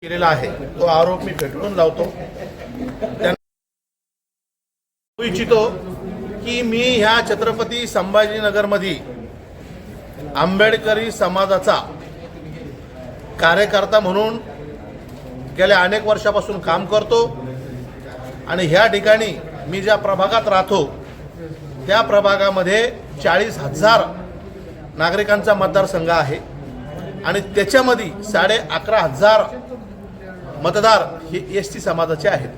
केलेला आहे तो आरोप मी फेटाळून लावतो. त्यांना इच्छितो की मी ह्या छत्रपती संभाजीनगरमध्ये आंबेडकरी समाजाचा कार्यकर्ता म्हणून गेल्या अनेक वर्षापासून काम करतो आणि ह्या ठिकाणी मी ज्या प्रभागात राहतो त्या प्रभागामध्ये 40,000 नागरिकांचा मतदारसंघ आहे आणि त्याच्यामध्ये 11,500 मतदार हे एसटी समाजाचे आहेत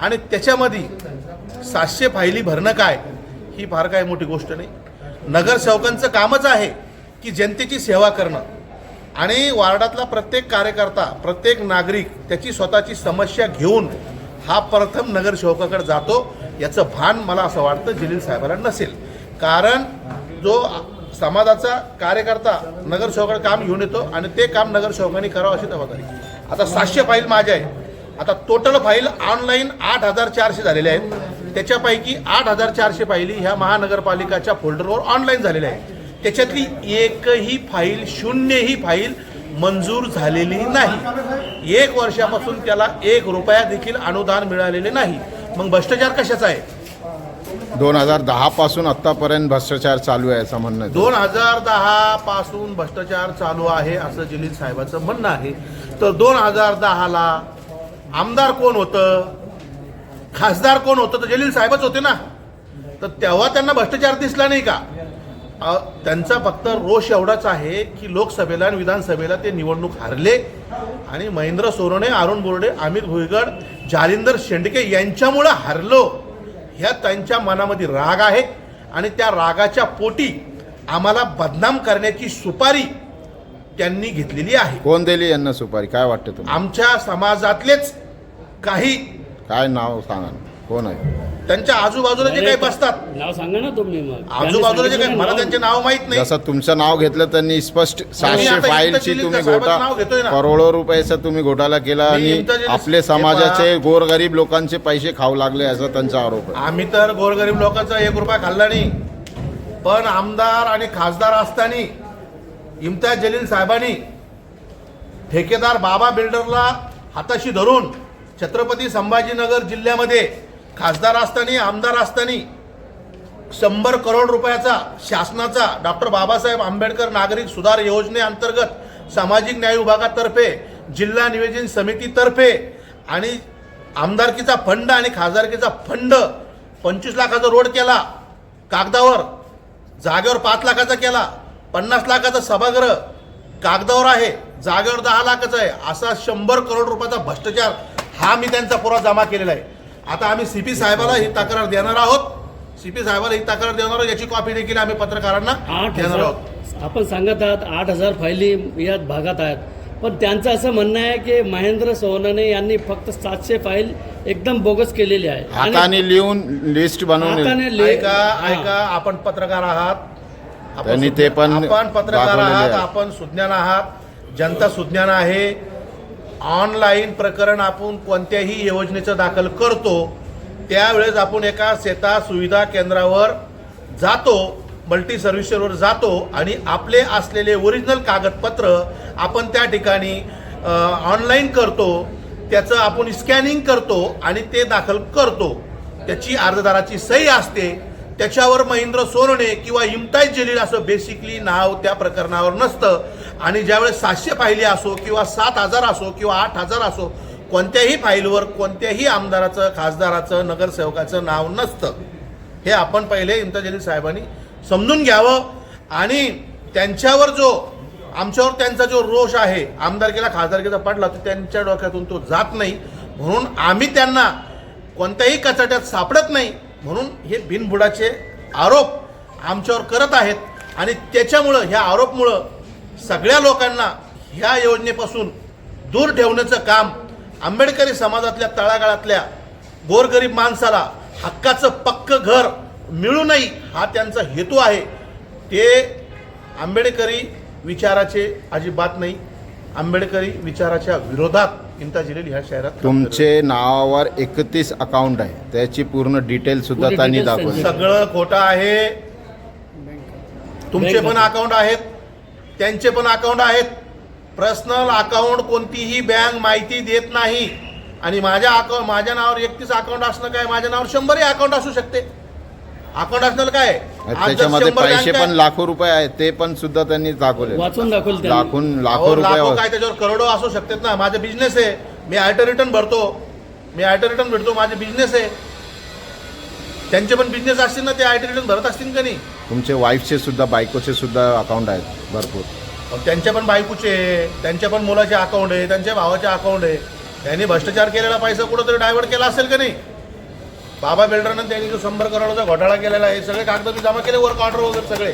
आणि त्याच्यामध्ये 700 फायली भरणं काय ही फार काय मोठी गोष्ट नाही. नगरसेवकांचं कामच आहे की जनतेची सेवा करणं आणि वार्डातला प्रत्येक कार्यकर्ता प्रत्येक नागरिक त्याची स्वतःची समस्या घेऊन हा प्रथम नगरसेवकाकडे जातो. याचं भान मला असं वाटतं जलील साहेबांना नसेल, कारण जो समाजाचा कार्यकर्ता नगरसेवकाकडे काम घेऊन येतो आणि ते काम नगरसेवकांनी करावं अशी जबाबदारी. आता 700 फाईल माझ्या आहे. आता टोटल फाईल ऑनलाईन 8,400 झालेल्या आहेत. त्याच्यापैकी 8,400 फाईली ह्या महानगरपालिकाच्या फोल्डरवर ऑनलाईन झालेल्या आहेत. त्याच्यातली एकही फाईल, शून्यही फाईल मंजूर झालेली नाही. 1 वर्षापासून त्याला 1 रुपया देखील अनुदान मिळालेले नाही. मग भ्रष्टाचार कशाचा आहे? 2010 पासून आतापर्यंत भ्रष्टाचार चालू आहे असं म्हणणं. 2010 पासून भ्रष्टाचार चालू आहे असं जलील साहेबांचं म्हणणं आहे. तर 2010ला आमदार कोण होतं, खासदार कोण होतं? तर जलील साहेबच होते ना. तर तेव्हा त्यांना भ्रष्टाचार दिसला नाही का? त्यांचा फक्त रोष एवढाच आहे की लोकसभेला आणि विधानसभेला ते निवडणूक हारले आणि महेंद्र सोनवणे, अरुण बोर्डे, अमित भुईगड, जालिंदर शेंडके यांच्यामुळे हारलो ह्या त्यांच्या मनामध्ये राग आहे आणि त्या रागाच्या पोटी आम्हाला बदनाम करण्याची सुपारी त्यांनी घेतलेली आहे. कोण दिली यांना सुपारी? काय वाटतं तुम्हाला? आमच्या समाजातलेच काही. काय नाव सांगा, कोण आहे? त्यांच्या आजूबाजूला जे काही बसतात, नाव सांगा ना तुम्ही. मग आजूबाजूला जे काही, मला त्यांचे नाव माहित नाही. जसं तुमचं नाव घेतलं त्यांनी स्पष्ट 700 आता फाईलची इथं तुम्ही साहेबांचं नाव घेतोय ना. करोडो रुपयाचा तुम्ही घोटाळा केला मी आणि इथं आपले समाजाचे गोरगरीब लोकांचे पैसे खाऊ लागले असा त्यांचा आरोप आहे. आम्ही तर गोरगरीब लोकांचा 1 रुपया खाल्ला नाही, पण आमदार आणि खासदार असताना इम्तियाज जलील साहेबांनी ठेकेदार बाबा बिल्डरला हाताशी धरून छत्रपती संभाजीनगर जिल्ह्यामध्ये खासदार असताना आमदार असताना 100 करोड रुपयाचा शासनाचा डॉक्टर बाबासाहेब आंबेडकर नागरिक सुधार योजनेअंतर्गत सामाजिक न्याय विभागातर्फे जिल्हा नियोजन समितीतर्फे आणि आमदारकीचा फंड आणि खासदारकीचा फंड 25 लाखाचा रोड केला कागदावर, जागेवर 5 लाखाचा केला, 50 लाखाचा सभागृह कागदावर आहे, जागेवर 10 लाखाचा आहे. असा 100 करोड रुपयाचा भ्रष्टाचार हा मी त्यांचा पुरावा जमा केलेला आहे. आता आम्ही सीपी साहेबाला ही तक्रार देणार आहोत. सीपी साहेबाला ही तक्रार देणार आहोत. याची कॉपी देखील आम्ही पत्रकारांना देणार आहोत. आपण सांगत आहात 8,000 फायली या भागात आहेत, पण त्यांचं असं म्हणणं आहे की महेंद्र सोनवणे यांनी फक्त 700 फाईल एकदम बोगस केलेली आहे. हाताने लिहून लिस्ट बनवून ऐका, आपण पत्रकार आहात, त्यांनी ते पण आपण पत्रकार दाखवलेले आहात, आहे. आपण सुज्ञान आहात, जनता सुज्ञान आहे. ऑनलाईन प्रकरण आपण कोणत्याही योजनेचं दाखल करतो त्यावेळेस आपण एका सेता सुविधा केंद्रावर जातो, मल्टी सर्व्हिसवर जातो आणि आपले असलेले ओरिजिनल कागदपत्र आपण त्या ठिकाणी ऑनलाईन करतो, त्याचं आपण स्कॅनिंग करतो आणि ते दाखल करतो. त्याची अर्जदाराची सही असते, त्याच्यावर महेंद्र सोनवणे किंवा इम्तियाज जलील असं बेसिकली नाव त्या प्रकरणावर नसतं. आणि ज्यावेळेस 700 फायली असो किंवा 7,000 असो किंवा 8,000 असो, कोणत्याही फाईलवर कोणत्याही आमदाराचं, खासदाराचं, नगरसेवकाचं नाव नसतं. हे आपण पहिले इम्तियाज जलील साहेबांनी समजून घ्यावं. आणि त्यांच्यावर जो आमच्यावर त्यांचा जो रोष आहे आमदारकीला खासदारकीचा पडला तर त्यांच्या डोक्यातून तो जात नाही, म्हणून आम्ही त्यांना कोणत्याही कचाट्यात सापडत नाही, म्हणून हे बिनबुडाचे आरोप आमच्यावर करत आहेत. आणि त्याच्यामुळं ह्या आरोपमुळं सगळ्या लोकांना ह्या योजनेपासून दूर ठेवण्याचं काम, आंबेडकरी समाजातल्या तळागाळातल्या गोरगरीब माणसाला हक्काचं पक्कं घर मिळू नये हा त्यांचा हेतू आहे. ते आंबेडकरी विचाराचे अजिबात नाही, आंबेडकरी विचाराच्या विरोधात इम्तियाज जलील ह्या शहरात. तुमचे नावावर 31 अकाउंट आहे, त्याची पूर्ण डिटेल सुद्धा त्यांनी दाखवली. सगळं खोटं आहे. तुमचे पण अकाउंट आहेत, त्यांचे पण अकाउंट आहेत. पर्सनल अकाउंट कोणतीही बँक माहिती देत नाही. आणि माझ्या नावावर 31 अकाउंट असणं काय, माझ्या नावावर 100 अकाउंट असू शकते. अकाउंट असणं काय, आज जर त्याच्यामध्ये 100 पैसे बँक पण लाखो रुपये आहेत, ते पण सुद्धा त्यांनी दाखवले. वाचून दाखवलं त्यांनी. लाखो लाखो रुपये. काय त्याच्यावर करोडो असू शकतात ना. माझा बिझनेस आहे, मी आयटर रिटर्न भरतो, माझे बिझनेस आहे. त्यांचे पण बिझनेस असतील ना, ते आयटर रिटर्न भरत असतील का नाही. तुमचे वाईफचे सुद्धा, बायकोचे सुद्धा अकाउंट आहेत भरपूर. त्यांच्या पण बायकोचे, त्यांच्या पण मुलाचे अकाउंट आहे, त्यांच्या भावाचे अकाउंट आहे. त्यांनी भ्रष्टाचार केलेला पैसा कुठंतरी डायव्हर्ट केला असेल का नाही. बाबा बिल्डरनं त्यांनी जो 100 करोडचा घोटाळा केलेला आहे, सगळे कागद मी जमा केले, वर्क ऑर्डर वगैरे सगळे.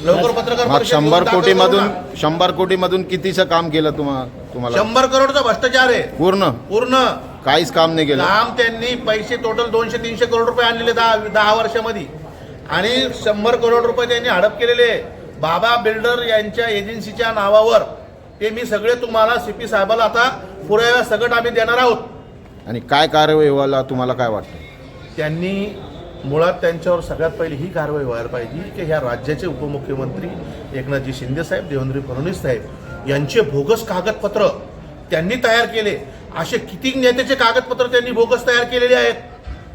लवकर पत्रकार मग परिषद 100 दाखल करू ना. 100 कोटीमधून कितीचं काम केलं तुम्हाला? 100 करोडचा भ्रष्टाचार आहे पूर्ण. काहीच काम नाही केलं. काम त्यांनी पैसे टोटल 200-300 करोड रुपये आणलेले 10 वर्षामध्ये. आणि 100 करोड रुपये त्यांनी हडप केलेले बाबा बिल्डर यांच्या एजन्सीच्या नावावर. ते मी सगळे तुम्हाला CP साहेबाला आता पुराव्या सकट आम्ही देणार आहोत. आणि काय कारवाई व्हायला तुम्हाला काय वाटतं? त्यांनी मुळात त्यांच्यावर सगळ्यात पहिली ही कारवाई व्हायला पाहिजे की ह्या राज्याचे उपमुख्यमंत्री एकनाथजी शिंदे साहेब, देवेंद्र फडणवीस साहेब यांचे बोगस कागदपत्र त्यांनी तयार केले. असे किती नेत्याचे कागदपत्र त्यांनी बोगस तयार केलेले आहेत.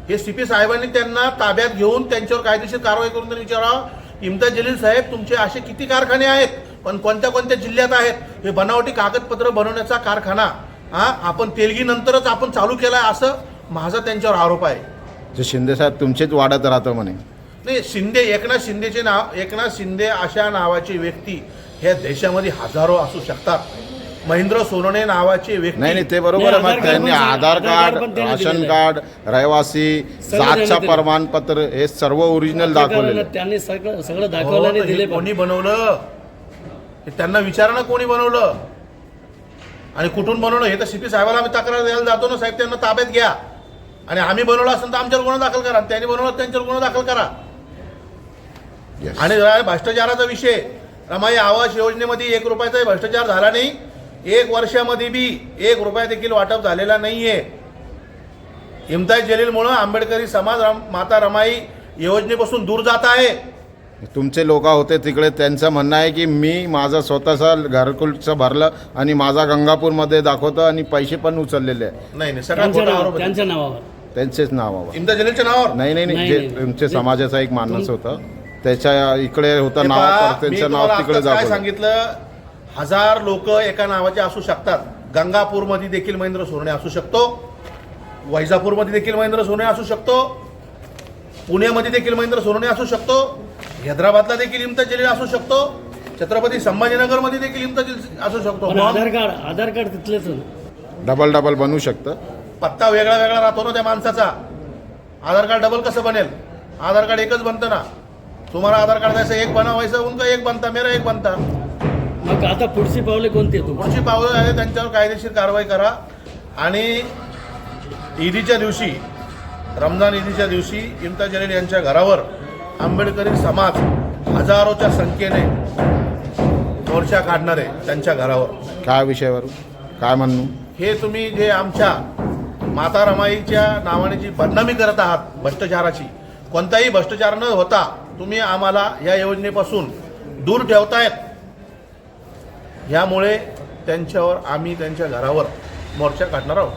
हे CP साहेबांनी त्यांना ताब्यात घेऊन त्यांच्यावर कायदेशीर कारवाई करून त्यांनी विचारावं, इम्तियाज जलील साहेब तुमचे असे किती कारखाने आहेत, पण कोणत्या कोणत्या जिल्ह्यात आहेत. हे बनावटी कागदपत्र बनवण्याचा कारखाना आपण तेलगीनंतरच आपण चालू केलाय, असं माझा त्यांच्यावर आरोप आहे. जे शिंदे साहेब तुमचेच वाढत राहतं म्हणे. नाही, एकनाथ शिंदे अशा नावाची व्यक्ती ह्या देशामध्ये हजारो असू शकतात. महेंद्र सोनवणे नावाचे व्यक्ती. नाही ते बरोबर आहे. मग त्यांनी आधार कार्ड, राशन कार्ड, रहिवासी, जातचं प्रमाणपत्र हे सर्व ओरिजिनल दाखवलेलं. त्यांनी सगळं दाखवलं आणि दिले. कोणी बनवलं हे त्यांना विचारा ना, कोणी बनवलं आणि कुठून बनवलं. हे तर CP साहेबाला आम्ही तक्रार द्यायला जातो ना, साहेब त्यांना ताब्यात घ्या. आणि आम्ही बनवलं असेल तर आमच्यावर गुन्हा दाखल करा, त्यांनी बनवलं त्यांच्यावर गुन्हा दाखल करा. आणि भ्रष्टाचाराचा विषय, रमाई आवास योजनेमध्ये 1 रुपयाचाही भ्रष्टाचार झाला नाही. 1 वर्षामध्ये बी 1 रुपया देखील वाटप झालेला नाहीये. इम्तियाज जलीलमुळं आंबेडकरी समाज माता रमाई योजनेपासून दूर जात आहे. तुमचे लोक होते तिकडे, त्यांचं म्हणणं आहे की मी माझा स्वतःचा घरकुलचं भरलं आणि माझा गंगापूरमध्ये दाखवतो आणि पैसे पण उचललेले आहे. नाही सगळ्यात मोठा आरोप आहे. त्यांच्या नावावर, त्यांचेच नावावर. इम्तियाज जलीलच्या नावावर नाही जे तुमच्या समाजाचा एक माणूस होता त्याच्या इकडे होतं नाव, त्यांचं नाव तिकडे काय दाखवलं. सांगितलं, 1000 लोक एका नावाचे असू शकतात. गंगापूरमध्ये देखील महेंद्र सोनवणे असू शकतो, वैजापूरमध्ये देखील महेंद्र सोनवणे असू शकतो, पुण्यामध्ये देखील महेंद्र सोनवणे असू शकतो, हैदराबादला देखील इम्तियाज जलील असू शकतो, छत्रपती संभाजीनगरमध्ये देखील इम्तियाज जलील असू शकतो. आधार कार्ड तिथलेच डबल बनवू शकतं. पत्ता वेगळा राहतो ना त्या माणसाचा. आधार कार्ड डबल कसं बनेल? आधार कार्ड एकच बनतं ना. तुम्हाला आधार कार्ड द्यायचं एक बनवायचं, उनका एक बनता, मेरा एक बनता. मग आता पुढची पावले कोणती आहे? पुढची पावलं आहे त्यांच्यावर कायदेशीर कारवाई करा. आणि ईदीच्या दिवशी, रमजान ईदीच्या दिवशी इम्तियाज जलील यांच्या घरावर आंबेडकरी समाज हजारोच्या संख्येने मोर्चा काढणार आहे त्यांच्या घरावर. काय विषयावर, काय म्हणणं? हे तुम्ही जे आमच्या माता रमाईच्या नावाने जी बदनामी करत आहात भ्रष्टाचाराची, कोणताही भ्रष्टाचार न होता तुम्ही आम्हाला या योजनेपासून दूर ठेवतायत. ह्यामुळे त्यांच्यावर आम्ही त्यांच्या घरावर मोर्चा काढणार आहोत.